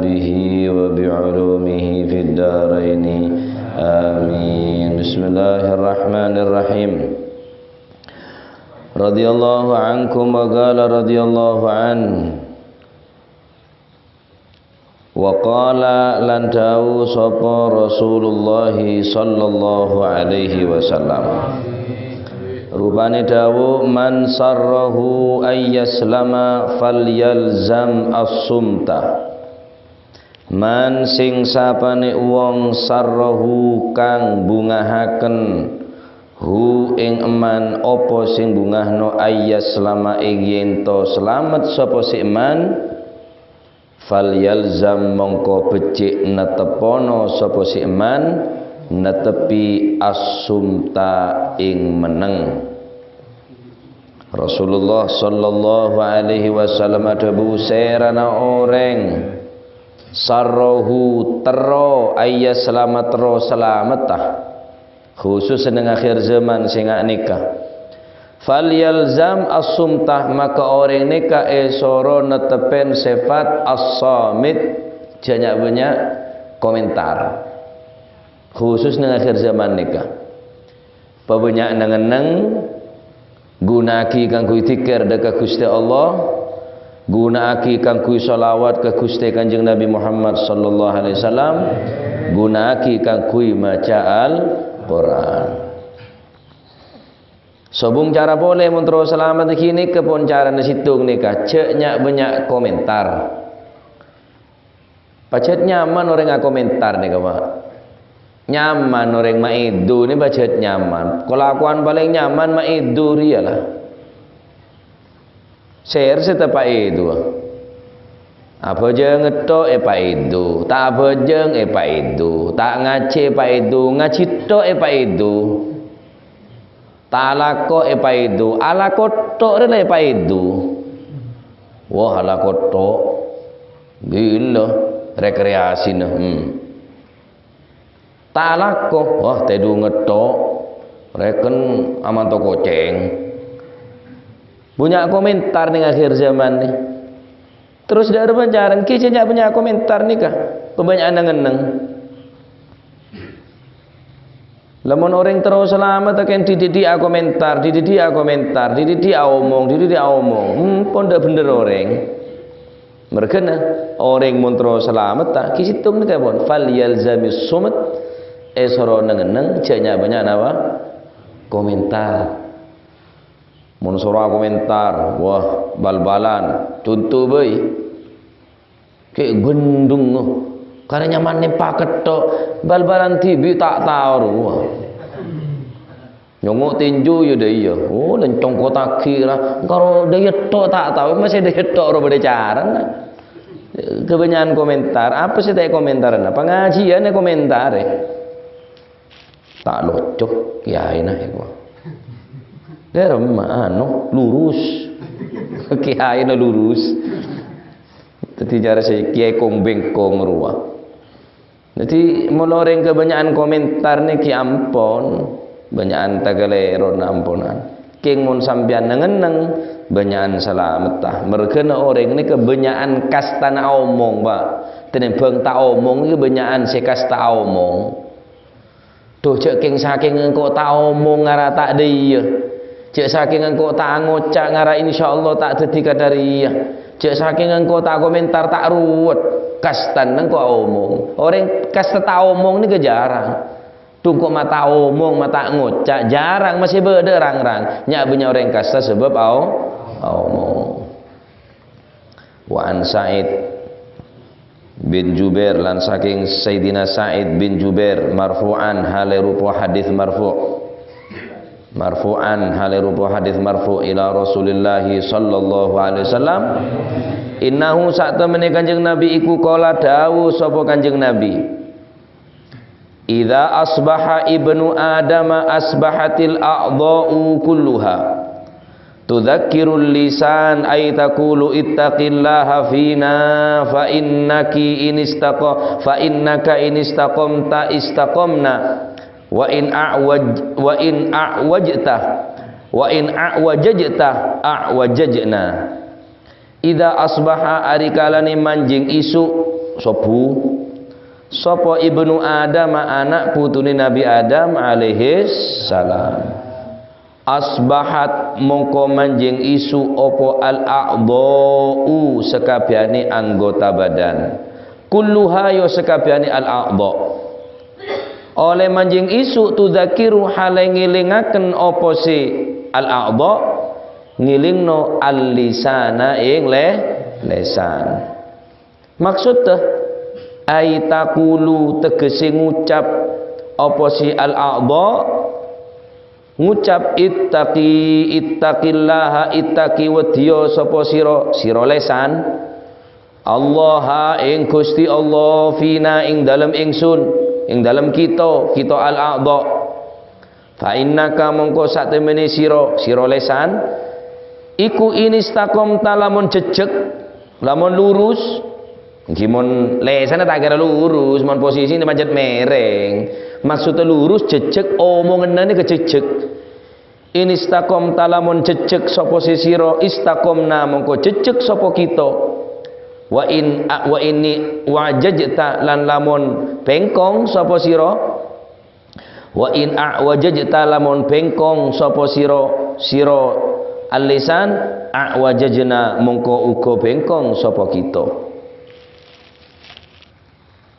bihi wa bi'ulumihi fid daraini amin. Bismillahirrahmanirrahim. Radhiyallahu ankum wa qala radhiyallahu an wa qala lan dawu sapa Rasulullah sallallahu alaihi wasallam. Rupane dawu man sarrahu ayyaslama falyalzam as-sumta. Man sing sapane wong sarrahu kang bungahaken hu ing eman apa sing bungahno ayyaslama ing yen to slamet sapa si man falyalzam mongko becik netepono sapa si man netepi as-sumta ing meneng. Rasulullah sallallahu alaihi wasallam adabu serana orang sarrohu tero ayya selamat tero selamatah khusus ning akhir zaman sing nikah. Falyalzam as-sumtah maka orang nikah esoro netepen sifat as-samit banyak komentar khusus ning akhir zaman nikah. Pabanyak nang gunaki kanggo zikir dekat Gusti Allah, gunaki kanggo selawat ke Gusti Kanjeng Nabi Muhammad sallallahu alaihi wasallam, gunaki kanggo maca Al-Qur'an. Sobung cara boleh mentero selamat kini kepon cara nasitung nikah ceknya banyak komentar. Pacet nyaman orang komentar nih Pak. Nyaman orang maidu ni bacet nyaman. Kelakuan paling nyaman maidu rialah. Share setapak itu. Apa je ngetok pak itu, tak apa je pak itu, tak ngace pak itu, ngaci tok pak itu. Tak lako pak itu, ala kotok rela pak itu. Wah ala kotok. Gila rekreasi nah. Tak lako, wah tedu ngetok, reken aman to koceng. Punya komentar nih akhir zaman nih. Terus dari pacaran, kisahnya punya komentar nih kah? Kebanyakan neng. Lamun orang terus selamat akan dididik komentar, dididik komentar, dididik omong. Pon dah bener orang. Mereka orang mun terus selamat tak kisitung nih kan? Fal yalzamis sumat. Esoro neng ceknya banyak apa komentar mun soro komentar wah bal-balan contoh bae kayak gendung karena nyaman nih paket tok bal-balan TV tak tahu wah nyongok tinju ya deh iya oh lencong kotak kira kalau dia tok tak tahu masih dia tok ro berbicara kebanyakan komentar apa sih teh komentar nah pengajian komentar tak locok kiai nah iku. Dia anu lurus. Kiai na lurus. Dadi cara saya kiai kong bengkong ruah. Jadi muloreng kebanyakan komentar nih ki ampon, banyakan tagalero amponan. King mun sampean nengeneng banyakan salametah. Mergena orang ini kebanyakan kastana omong, Pak. Tenembang tak omong iki banyakan sekasta omong. Tuh cek king saking engkau tak omong ngara tak dia. Cek saking engkau tak ngocak ngara insyaallah tak dadi kadariyah. Cek saking engkau tak komentar tak ruwet. Kastan engkau omong. Orang kasta tak omong ni kejarang. Tuh kok mata omong mata ngocak jarang masih berderang-rang. Nyak punya orang kasta sebab omong. Wa an Sa'id bin Jubair lan saking Sayyidina Sa'id bin Jubair marfu'an hale rupa hadis marfu' ila Rasulillah sallallahu alaihi wasallam innahu sa'tamene Kanjeng Nabi iku kala dawu sapa Kanjeng Nabi idza asbaha ibnu adama asbahatil a'dha'u kulluha tudzakirul lisan ay taqulu ittaqillaha fina fa innaka in istaqamta istaqamna wa in a'wajajta a'wajajna idza asbaha ari kalane manjing isu sobu sapa ibnu Adam anak putune Nabi Adam alaihi salam. Asbahat mongko manjing isu opo al a'dha'u sekabehane anggota badan. Kulluha yo sekabehane al a'dha'. Oleh manjing isu tudzakiru hale ngelingaken opo si al a'dha' ngilingno al lisana ing lesan. Maksud teh aitakulu tegese ngucap apa si al a'dha ngucap ittaqillaha ittaqi wedya sapa sira lesan Allah ing Gusti Allah fina ing dalem ingsun ing dalem kita al a'dha fa innaka mongko sak temene sira lesan iku inistaqom talamun jejeg lamun lurus gimon lesan tak kira lurus mon posisi ini macet mereng maksudnya lurus jejeg omonganane kejejeg ini istakom talamun jejeg sapa sira istakomna mongko jejeg sapa kita wa inni wajajta lan lamun bengkong sapa sira wa in wajajta lamun bengkong sapa sira al-lisan wajajna mongko uga bengkong sapa kita.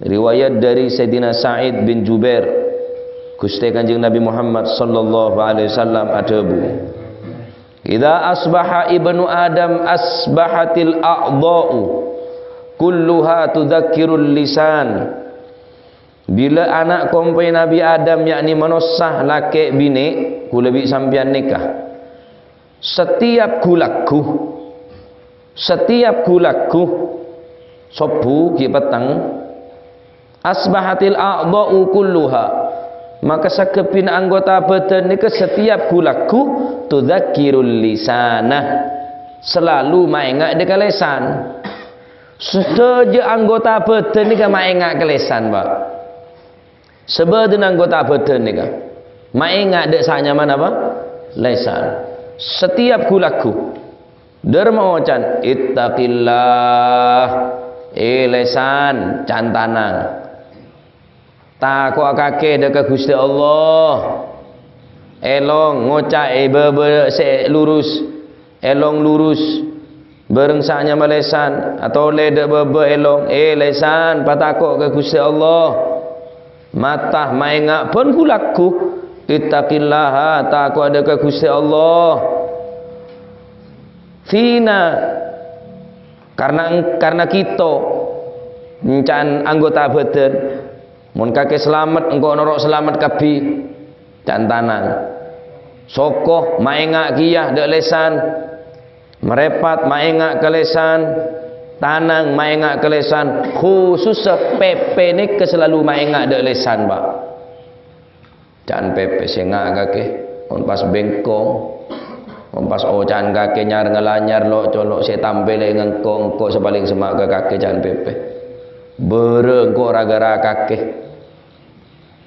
Riwayat dari Sayyidina Sa'id bin Jubair Gusti Kanjeng Nabi Muhammad sallallahu alaihi wasallam adabu idza asbaha ibnu Adam asbahatil a'dha'u kulluha tudzakkirul lisan. Bila anak kompai Nabi Adam yakni manusia laki bini kula bi sampeyan nikah setiap gulaku sobu ki petang asbahatil a'dha'u kulluha maka sakepin anggota badan nika setiap gulaku tudzakirul lisanah selalu maengak de lesan. Sedaya anggota badan nika maengak ke lesan, Pak. Sebadan anggota badan nika maengak de sanyaman apa? Lesan. Setiap gulaku derma wacan ittaqillah lesan cantanang takwa kake dekat Gusti Allah elong ngocak lurus elong lurus berengsanya melesan atau lede bebe elong lesan patakok ke Gusti Allah matah maengak pun hulaku ittaqillah takwa dekat Gusti Allah fina karena kita encan anggota badan mun kake selamat engko norok selamat kabi cantanan sokoh maengak kiyah dek lesan merepat maengak ke lesan tanang maengak ke lesan khusus pepe ni ke selalu maengak dek lesan Pak can pepe sengak kake mun pas bengkong mun pas ocan kake nyar ngelanyar lo colok se tampil ngengkong kok sepaling semak ke kake can pepe bereng kok ragara kake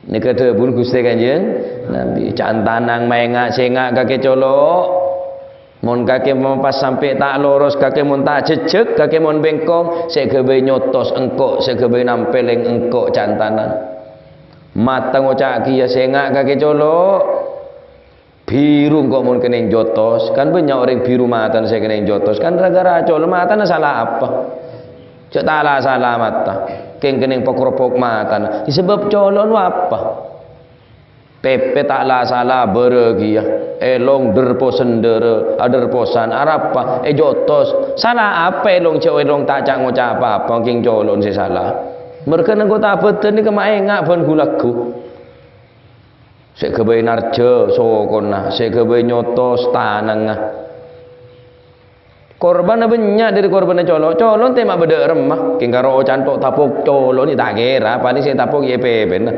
ni kata pun Gusti Kanjeng Nabi cantanang maengak sengak kake colok mun kake pas sampai tak lurus kake mun tak jejeg kake mun bengkong segebe nyotos engkok segebe nampeleng engkok cantanang matang ocak kia sengak kake colok biru kok mun kena jotos kan banyak orang biru mata saya kena jotos kan gara-gara colok mata salah apa cak tak salah mata keng pokropok mata disebab colon apa pepe taklah salah beregia elong derpo sendere aderposan arapa jotos salah apa elong cewek elong tak cak ngocak apa keng colon si salah mereka anggota betul ni kemaengak pun gulaku sekebe narje sokona sekebe nyotos tanang korban banyak dari korban colon tema beda remah kengkaro cantok tapuk colon ni tak kira paling saya tapuk YP benar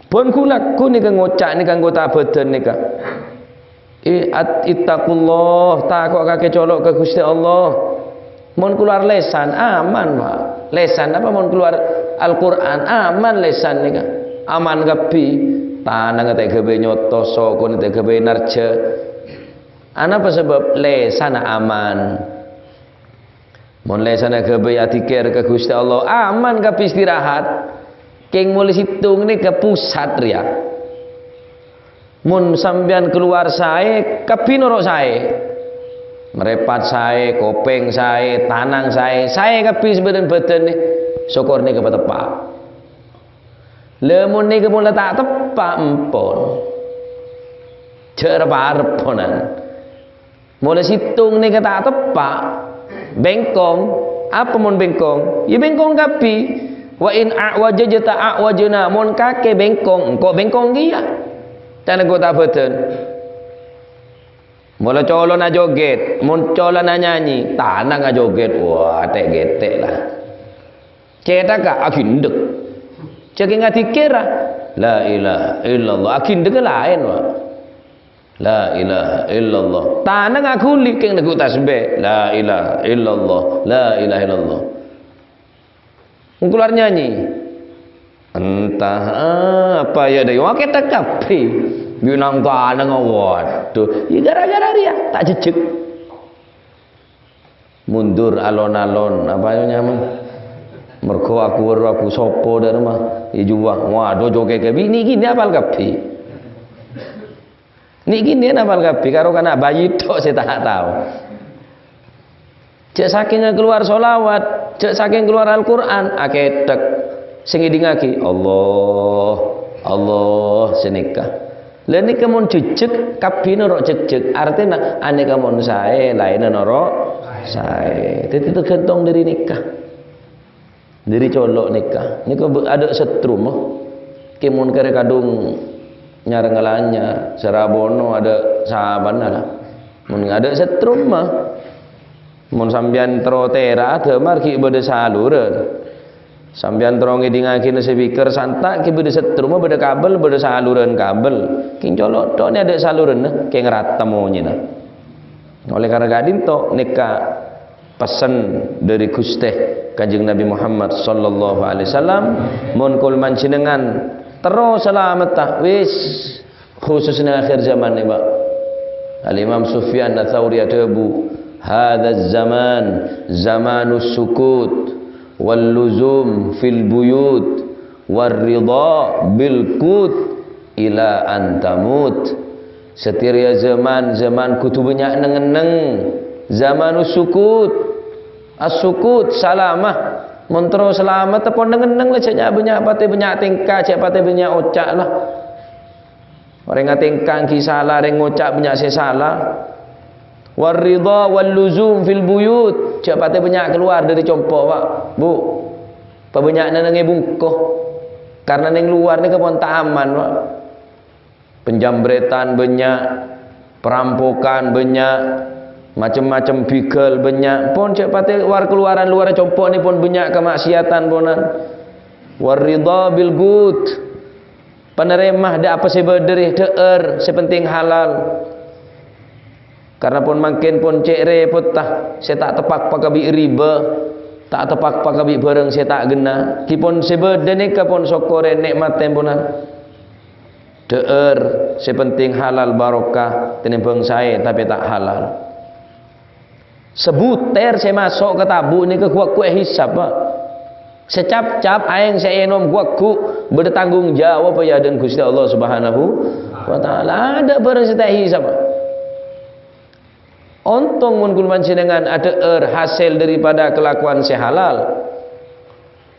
pun kulaku ni ngocak ni anggota badan ni ittaqullah takut kake colok ke Gusti Allah mun keluar lesan aman Pak lesan apa mun keluar Al-Qur'an aman lesan ni aman gapi tanang tegebe nyotos sokon tegebe narje ana apa sebab lesan aman Mun lesana ke beyatikir ke Gusti Allah aman ka istirahat. Keng mulai situng ni ke pusat ria. Mun sambian keluar sae kapinoro sae. Merepat sae, kopeng sae, tanang sae, sae kapi sebeden-beden ni. Syukur ni ke tepak. Lemun ni ke mula tak tepak empon. Cer arep ponan. Mulai situng ni ke tak tepak. Bengkong, apa mun bengkong? Ya bengkong kapi. Wa in a'wajajta a'wajna mun kake bengkong, engko bengkong dia. Tan aku tak betul. Mula colon na joget, mun colon na nyanyi, tanang a joget. Wah, tek getek lah. Cetak ka akindek. Ceking ati kira. La ilaha illallah. Akindek lain wah. La ilaha illallah. Tanang aku liking lagu tasbih. La ilaha illallah. La ilaha illallah. Keluar nyanyi. Entah apa ya deh. Wah kita kapi. Binang tanang waduh. Ya gara-gara dia tak jejek. Mundur alon-alon. Apa yang nyaman? Mergo aku sopo dari rumah. Ya juang. Waduh joget ke bini gini apal kapi. Ni gini apal kapi. Karo kana bayi tok saya tak tahu. Cek saking keluar solawat, cek saking keluar Al-Quran, aketek sing idingake Allah senikah. Lha nika mun jejeg kabine ro jejeg, artinya aneka mun sae lain ro sae. Dadi tergantung dari nikah. Dari colok nikah. Nika ada setrum ki mun kare kadung nyarengelanya, serabono ada sahabana lah. Mun ada setrum mah mun sambian trotera demar ki bede saluran. Sambian tro ngidingake speaker santak ki bede setrum bede kabel bede saluran kabel. Ki colok tok ni ada saluran ke ngeratemonye nah. Oleh karena gadin tok nikah pesan dari Gusti Kanjeng Nabi Muhammad sallallahu alaihi wasallam mun kul manjenengan terus selamat wis khususnya akhir zaman ni Pak. Al Imam Sufyan Ats-Tsauri adabu hadza zaman zamanus sukut wal luzum fil buyut war ridha bil qut ila antamut. Setiria zaman kutu banyak neng zamanus sukut as-sukut salamah montro selamat tepon neng lah caknya banyak pate banyak tingkah cak pate banyak ocak lah orang ngatingkang ki salah orang ngocak banyak salah. Waridha wal luzum fil buyut. Cak patih banyak keluar dari compok Pak. Bu. Pabanyak nang bungkuh. Karena nang luar ni kapon tak aman Pak. Penjambretan banyak, perampokan banyak, macam-macam begal banyak. Pon cak patih keluaran luar compok ni pun banyak kemaksiatan ponan. Waridha bil gut. Peneremah dak apa sebederih deer, sepenting halal. Karena pun makin pun cek repot tah, saya tak tepak pakabi riba, tak tepak pakabi barang saya tak gena. Kipun sebeden ni kapun sokore nikmat temponan. Deer, sepenting halal barokah, tenimbang saya tapi tak halal. Sebuter saya masuk ke tabu ni ke kuat-kuat hisap Pak. Secap-cap aing saya enom kuat-ku bertanggung jawab ya dan Gusti Allah Subhanahu wa taala. Ada barang saya tak hisap Pak. Ontong mun kul panjenengan ada hasil daripada kelakuan saya halal.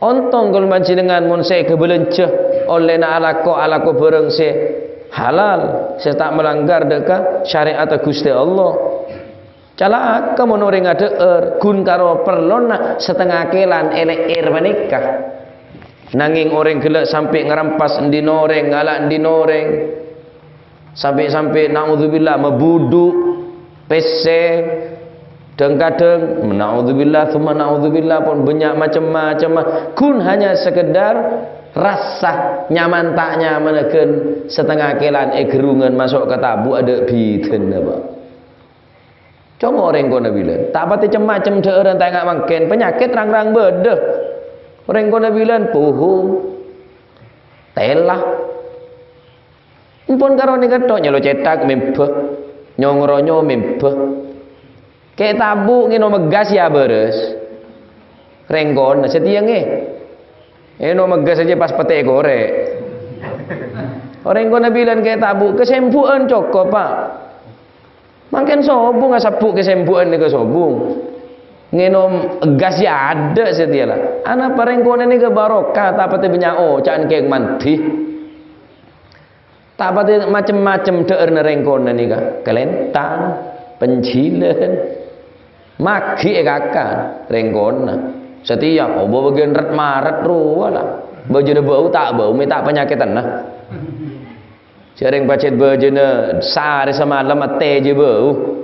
Ontong kul panjenengan mun saya kebelenceh oleh na alako bareng saya halal, saya tak melanggar deka syariat Gusti Allah. Calaka mun orang ada gun karo perlona setengah kelan elek menikah. Nanging orang gelek sampai ngerampas endi noreng, ngalak endi noreng. Sampai naudzubillah membuduk PC dan kadang naudzubillah tsumma naudzubillah pun banyak macam-macam kun hanya sekedar rasa nyaman tak nyaman akan setengah kelan gerungan masuk ke tabu ada biden apa cuma orang kono bilang tak pati macam orang tak ngak makan penyakit rang-rang bedeh orang kono bilang puhung telah pun karo ni ketok nyelo cetak membeh nyongronyo membeh kayak tabu ngino megas ya beres Renggon setia nge. Eno megas saja pas petek korek. Orang kena bilang kayak tabu kesempuan cokok pak. Makin sobung asapuk kesempuan ni ke sobung. Ngenom gas ya ada setia lah. Anak parengkona ni ke barokah tak pati benyao caan keng manti. Tak pati macam-macam deur nerengkona ni ka. Kelentang, pencilan, maki ekakan rengkona. Setiap obo bagian rat marat ruwa lah. Baju bau tak bau, me tak penyakitan lah. Sering pacet baju sehari semalam mate je bau.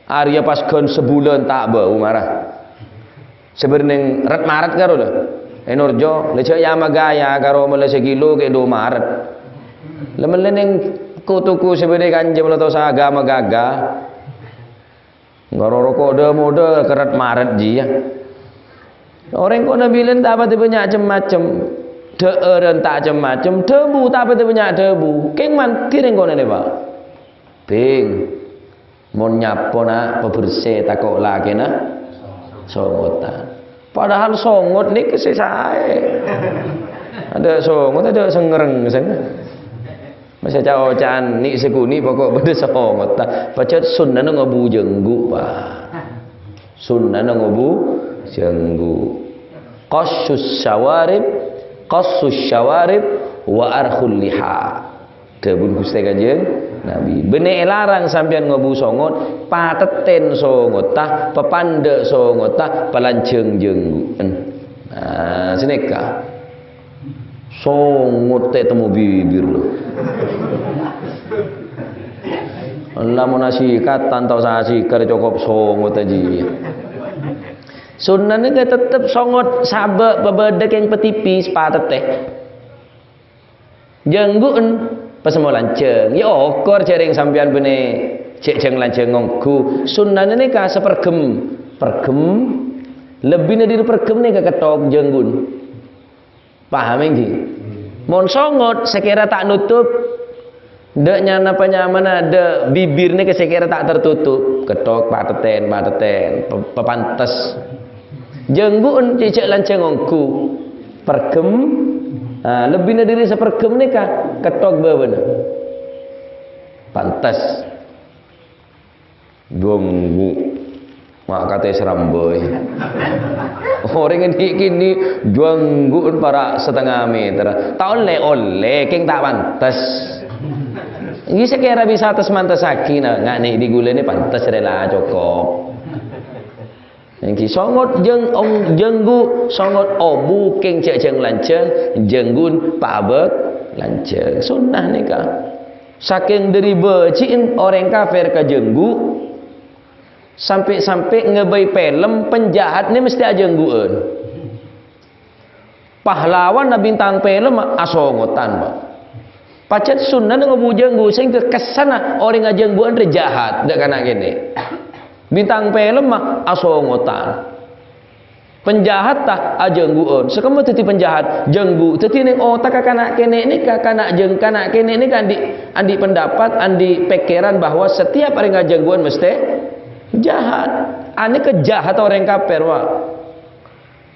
Arya pas kon sebulan tak bau marah. Sebenarnya rat marat karo lah. Enorjo, lecek yama gaya karo mele sekilo ke 2 marat. Lemen-leneng kutuku sebenarnya kanjem lo tau agama gaga. Ngaro rokok mode kerat marat ji ya. Orang kok bilang tak apa banyak macam-macam. Deuren tak macam-macam, debu tak apa banyak debu. Keng man kireng kok ne, Pak. Ping. Mon nyapo nak pebersih takok lagi nak songotan. Padahal songot ni kesesae. Ada songot ada sengereng sana. Masa caocan ni sekuni pokok benda songot tak. Pacet sunnah ngobu jenggu Pak. Sunnah ngobu jenggu. Qassus syawarib wa arkhul liha. Debun Gusti Kanjeng Nabi. Benek larang sampean ngobu songot, pateten songot tah, pepande songot tah, palanceng jengguan. Nah, sineka. Songot teh temu bibir lo. Allah mau nasikat tantau sasikar cukup songot aja. Sunnahnya dia tetap songot sabak bebedek yang petipis patet teh. Jenggun pas mau lanceng. Ya okor jaring sampean bene cek jeng lanceng ngongku. Sunnahnya ni ka sepergem. Pergem lebih dari pergem ni ka ketok jenggun. Paham ini? Mon songot sekira tak nutup. Dek nyana penyaman ada bibir ni sekira tak tertutup. Ketok pateten pepantes. Jenggun cicak lanceng ngongku pergem lebih dari sepergem ni kah ketok bebeuna pantas jenggu mak kata seramboy orang ini kini jenggu para setengah meter tak oleh keng tak pantas ini sekira bisa atas mantas sakina ngak nih digule ni pantas rela cukup. Yang songot jenggu songot obu keng cek jeng lanceng jenggun pabek lanceng sunnah ni kah saking dari beciin orang kafir ke jenggu sampai ngebai film penjahat ni mesti ajengguan pahlawan na bintang film asongotan Pak pacet sunnah ngobu jenggu sehingga kesana orang ngajengguan jahat dak kana gini. Bintang film mah asongotan. Penjahat tah ajengguon. Sekemu teti penjahat jenggu. Teti ning otak kanak kene ni kanak jeng kanak kene ni kan andi pendapat andi pikiran bahwa setiap orang ngajengguon mesti jahat. Ane kejahat orang kafir wah.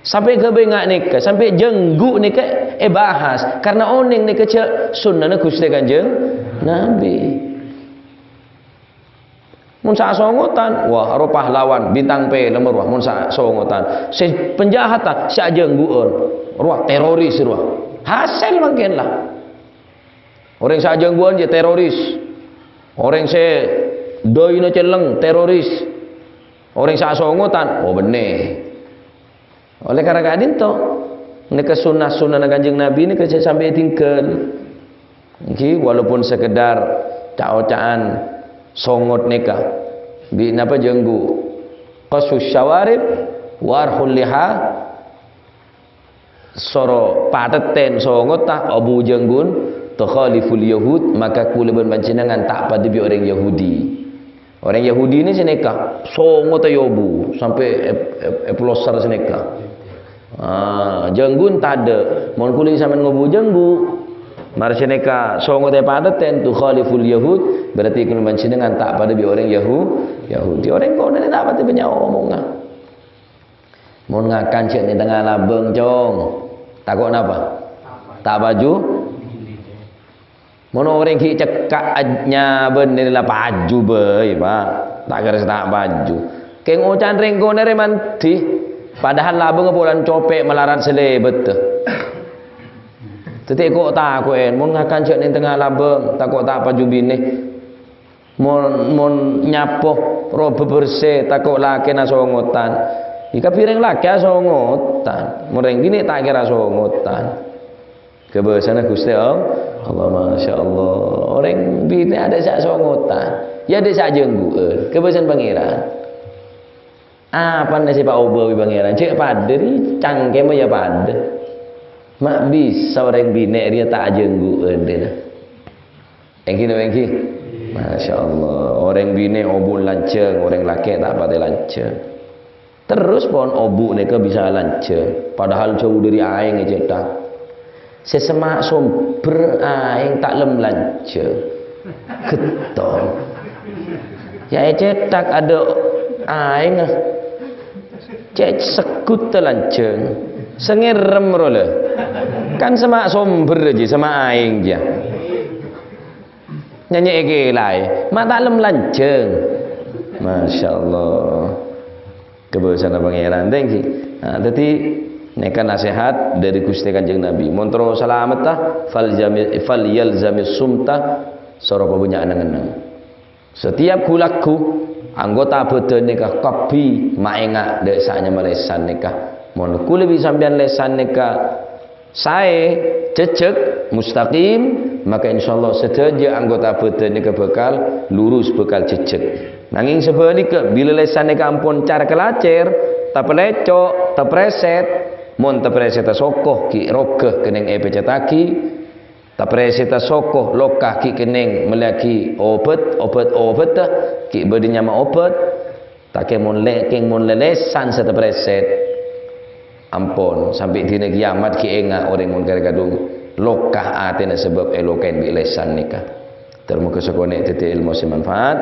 Sampai ke bengak ni ke sampai jenggu ni ke bahas karena oning ni ke sunnahna Gusti Kanjeng Nabi. Mun sa songotan wah aro pahlawan bintang film wah mun sa songotan si penjahat ta si ajenggueun wah teroris wah hasil mangken lah orang sa ajenggueun je teroris orang se doina celeng teroris orang sa songotan oh bener oleh karena kadin to nek sunah-sunah Kanjeng Nabi ni ke sampai tinggal iki walaupun sekedar cao-caan songot neka bi napa jenggu qasus syawarib warhul liha soro pateten songot tak abu jenggun takhaliful yahud maka kuleban panjenengan tak pada bi orang Yahudi ni seneka songot ayobu sampai eplosar seneka jenggun tak ada mon kuli sampean ngobu jenggu marseneka songot pateten tu khaliful yahud berarti kalau dengan tak pada bi orang Yahudi orang kau ni tak pada banyak omongan Mun ngakan cek ni tengah labeng cong. Takut napa? Tak baju. Mun orang ki cekaknya bener lah baju bae, Pak. Tak kira tak baju. Keng ocan rengko nere manti. Padahal labeng bulan copek melarat selebet tu. Tetek kok takut mun ngakan cek ni tengah labeng, takut tak baju bini. Mun nyapoh robe bersih takut laki nasongotan. Ika piring laki asongotan, mureng gini tak kira asongotan. Kebiasaan Gusti Allah, masya Allah. Orang bini ada sak songotan, ya ada sak jengguan. Kebiasaan pangeran. Apa nasi Pak Obawi pangeran? Cek padri cangkem ya pada. Mak bisa orang bini dia tak jengguan dia. Engki. Masya Allah. Orang bini obul lanceng, orang laki tak pada lanceng. Terus pun obu ni ke bisa lanceng. Padahal jauh dari aing cetak. Sesemak sumber aing tak lem lanceng. Getong. Ya cetak ada aing. Cek sekut lanceng. Sengerem rola. Kan semak sumber aja sama aing je. Nyanyi ege lai. Mak tak lem lanceng. Masya Allah. Kebiasaan pangeran tinggi. Nah, jadi neka nasihat dari Gusti Kanjeng Nabi. Montro selamat tah fal yalzamis sumta soropa punya anang-anang. Setiap kulaku anggota badan nikah kabi maenga desanya melesan nikah. Mon kule bisa sampean lesan nikah sae cecek mustaqim, maka insyaallah sedaya anggota badan nikah bakal lurus, bakal cecek. Nanging sebaliknya bila lesan ampun cara kelacer, tak pelecok, tak preset, mon tak preset sokoh ki rogeh keneng epecetaki, tak preset sokoh lokah ki keneng melaki obat ki bedi nyama obat, tak kemon lesan serta preset. Ampun sampai dina kiamat ki enga orang mun kadung lokah atena sebab eloken bi lesan nikah. Termuka sekonek titik ilmu semanfaat.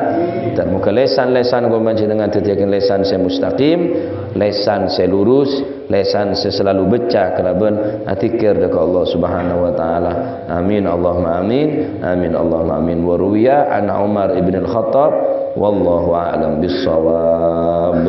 Termuka lesan-lesan goman dengan titik lesan saya mustaqim, lesan saya lurus, lesan saya selalu baca kelaban atikir dekat Allah Subhanahu wa taala. Amin Allahumma amin. Amin Allahumma amin. Wa ruwiya an Umar ibn al-Khattab wallahu a'lam bis-shawab.